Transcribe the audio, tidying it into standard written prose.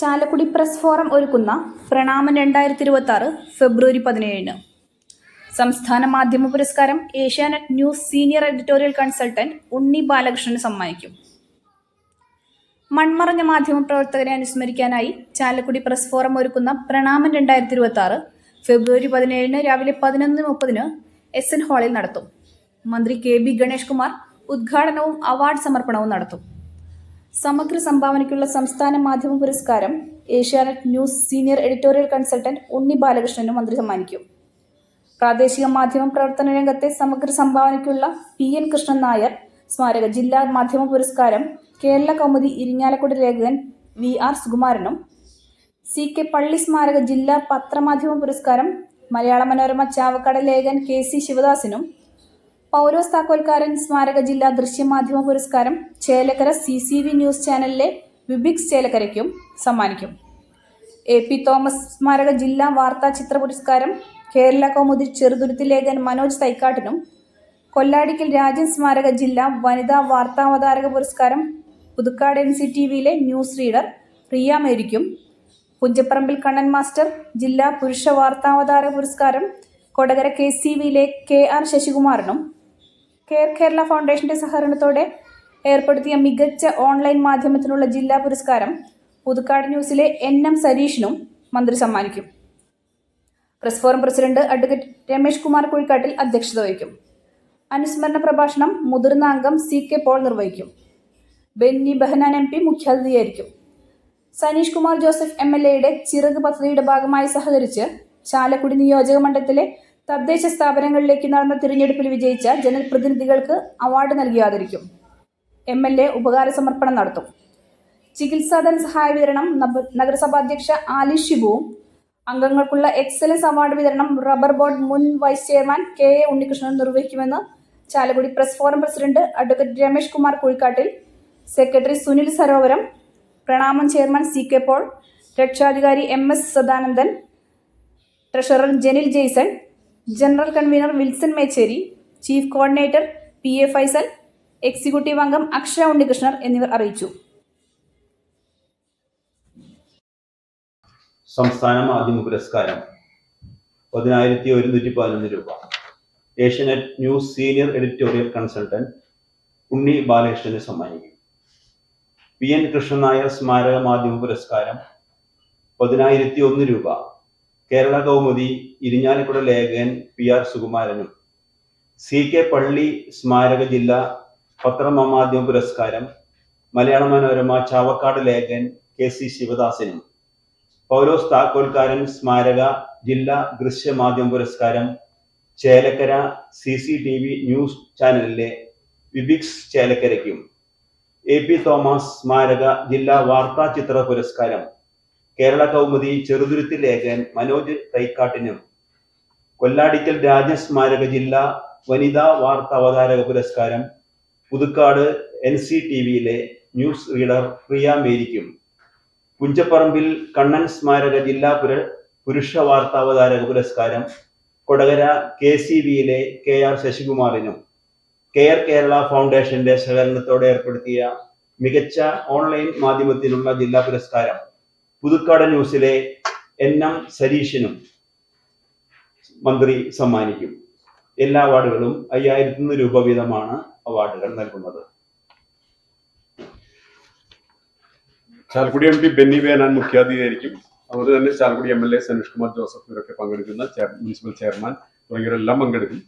Chalakudy press forum ഒരുക്കുന്ന പ്രണാമം 2026 ഫെബ്രുവരി 17-ന്. സംസ്ഥാന മാധ്യമ പുരസ്കാരം Asianet news senior editorial consultant Unni ബാലകൃഷ്ണന് സമ്മാനിക്കും. മൺമറഞ്ഞ മാധ്യമ പ്രവർത്തകരെ അനുസ്മരിക്കാനായി ചാലക്കുടി പ്രസ് ഫോറം ഒരുക്കുന്ന പ്രണാമം 2026 ഫെബ്രുവരി 17-ന് രാവിലെ 11:30 SN ഹാളിൽ നടത്തും. മന്ത്രി KB ഗണേഷ് കുമാർ ഉദ്ഘാടനവും അവാർഡ് സമർപ്പണവും നടത്തും. സമഗ്ര സംഭാവനയ്ക്കുള്ള സംസ്ഥാന മാധ്യമ പുരസ്കാരം Asianet news senior editorial consultant Unni ബാലകൃഷ്ണന് മന്ത്രി സമ്മാനിക്കും. പ്രാദേശിക മാധ്യമ പ്രവർത്തന രംഗത്തെ സമഗ്ര സംഭാവനയ്ക്കുള്ള PN കൃഷ്ണൻ നായർ സ്മാരക ജില്ലാ മാധ്യമ പുരസ്കാരം കേരള കൗമുദി ഇരിങ്ങാലക്കുട ലേഖകൻ VR സുകുമാരനും, CK പള്ളി സ്മാരക ജില്ലാ പത്രമാധ്യമ പുരസ്കാരം മലയാള മനോരമ ചാവക്കാട് ലേഖകൻ KC ശിവദാസിനും, പൗലോസ് താക്കോൽക്കാരൻ സ്മാരക ജില്ലാ ദൃശ്യമാധ്യമ പുരസ്കാരം ചേലക്കര CCV ന്യൂസ് ചാനലിലെ വിബിക്സ് ചേലക്കരയ്ക്കും സമ്മാനിക്കും. AP തോമസ് സ്മാരക ജില്ലാ വാർത്താ ചിത്ര പുരസ്കാരം കേരള കൗമുദി ചെറുതുരുത്തി ലേഖകൻ മനോജ് തൈക്കാട്ടിനും, കൊല്ലാടിക്കൽ രാജൻ സ്മാരക ജില്ലാ വനിതാ വാർത്താവതാരക പുരസ്കാരം പുതുക്കാട് NCTVയിലെ ന്യൂസ് റീഡർ പ്രിയ മേരിക്കും, പുഞ്ചപ്പറമ്പിൽ കണ്ണൻ മാസ്റ്റർ ജില്ലാ പുരുഷ വാർത്താവതാരക പുരസ്കാരം കൊടകര KCVയിലെ KR ശശികുമാറിനും, കെയർ കേരള ഫൗണ്ടേഷന്റെ സഹകരണത്തോടെ ഏർപ്പെടുത്തിയ മികച്ച ഓൺലൈൻ മാധ്യമത്തിനുള്ള ജില്ലാ പുരസ്കാരം പുതുക്കാട് ന്യൂസിലെ NM സരീഷിനും മന്ത്രി സമ്മാനിക്കും. Press forum president advocate Ramesh Kumar Kuzhikkattil അധ്യക്ഷത വഹിക്കും. അനുസ്മരണ പ്രഭാഷണം മുതിർന്ന അംഗം CK പോൾ നിർവഹിക്കും. ബെന്നി ബെഹനാൻ MP മുഖ്യാതിഥിയായിരിക്കും. സനീഷ് കുമാർ ജോസഫ് MLAയുടെ ചിറക് പദ്ധതിയുടെ ഭാഗമായി സഹകരിച്ച് ചാലക്കുടി നിയോജക മണ്ഡലത്തിലെ തദ്ദേശ സ്ഥാപനങ്ങളിലേക്ക് നടന്ന തിരഞ്ഞെടുപ്പിൽ വിജയിച്ച ജനപ്രതിനിധികൾക്ക് അവാർഡ് നൽകി ആദരിക്കും. MLA ഉപഹാര സമർപ്പണം നടത്തും. ചികിത്സാധന സഹായ വിതരണം നഗരസഭാധ്യക്ഷ ആലിഷ് ഷിബുവും, അംഗങ്ങൾക്കുള്ള എക്സലൻസ് അവാർഡ് വിതരണം റബ്ബർ ബോർഡ് മുൻ വൈസ് ചെയർമാൻ KA ഉണ്ണികൃഷ്ണൻ നിർവഹിക്കുമെന്ന് Chalakudy press forum president advocate Ramesh Kumar Kuzhikkattil, secretary Sunil Sarovaram, Pranamam chairman CK Paul, രക്ഷാധികാരി MS Sadanandan, treasurer Jenil Jaison, general convener Wilson Mechery, chief coordinator PA Faisal, executive അംഗം അക്ഷര ഉണ്ണികൃഷ്ണൻ എന്നിവർ അറിയിച്ചു. സംസ്ഥാന മാധ്യമ പുരസ്കാരം 11,111 രൂപ Asianet news senior editorial consultant Unni ബാലകൃഷ്ണന് സമ്മാനിക്കും. PN കൃഷ്ണൻ നായർ സ്മാരക മാധ്യമ പുരസ്കാരം 10,001 രൂപ കേരള കൗമുദി ഇരിങ്ങാലക്കുട ലേഖകൻ PR സുകുമാരനും, CK പള്ളി സ്മാരക ജില്ലാ പത്രമാധ്യമ പുരസ്കാരം മലയാള മനോരമ ചാവക്കാട് ലേഖകൻ KC ശിവദാസിനും, പൗലോസ് താക്കോൽക്കാരൻ സ്മാരക ജില്ലാ ദൃശ്യമാധ്യമ പുരസ്കാരം ചേലക്കര CCTV ന്യൂസ് ചാനലിലെ വിബിക്സ് ചേലക്കരയ്ക്കും, AP തോമസ് സ്മാരക ജില്ലാ വാർത്താ ചിത്ര പുരസ്കാരം കേരള കൗമുദി ചെറുതുരുത്തി ലേഖകൻ മനോജ് തൈക്കാട്ടിനും, കൊല്ലാടിക്കൽ രാജൻ സ്മാരക ജില്ലാ വനിതാ വാർത്താവതാരക പുരസ്കാരം പുതുക്കാട് NCTVയിലെ ന്യൂസ് റീഡർ പ്രിയ മേരിക്കും, പുഞ്ചപ്പറമ്പിൽ കണ്ണൻ സ്മാരക ജില്ലാ പുരുഷ വാർത്താവതാരക പുരസ്കാരം കൊടകര KCVയിലെ KR ശശികുമാറിനും, കെയർ കേരള ഫൗണ്ടേഷന്റെ സഹകരണത്തോടെ ഏർപ്പെടുത്തിയ മികച്ച ഓൺലൈൻ മാധ്യമത്തിനുള്ള ജില്ലാ പുരസ്കാരം പുതുക്കാട് ന്യൂസിലെ NM സരീഷിനും മന്ത്രി സമ്മാനിക്കും. എല്ലാ അവാർഡുകളും 5,000 രൂപ വീതമാണ് അവാർഡുകൾ നൽകുന്നത്. ചാലക്കുടി MP ബെന്നി ബെഹനാൻ മുഖ്യാതിഥിയായിരിക്കും. അതുപോലെ തന്നെ ചാലക്കുടി MLA സനീഷ് കുമാർ ജോസഫ് ഇവരൊക്കെ പങ്കെടുക്കുന്ന മുനിസിപ്പൽ ചെയർമാൻ തുടങ്ങിയവരെല്ലാം പങ്കെടുക്കും.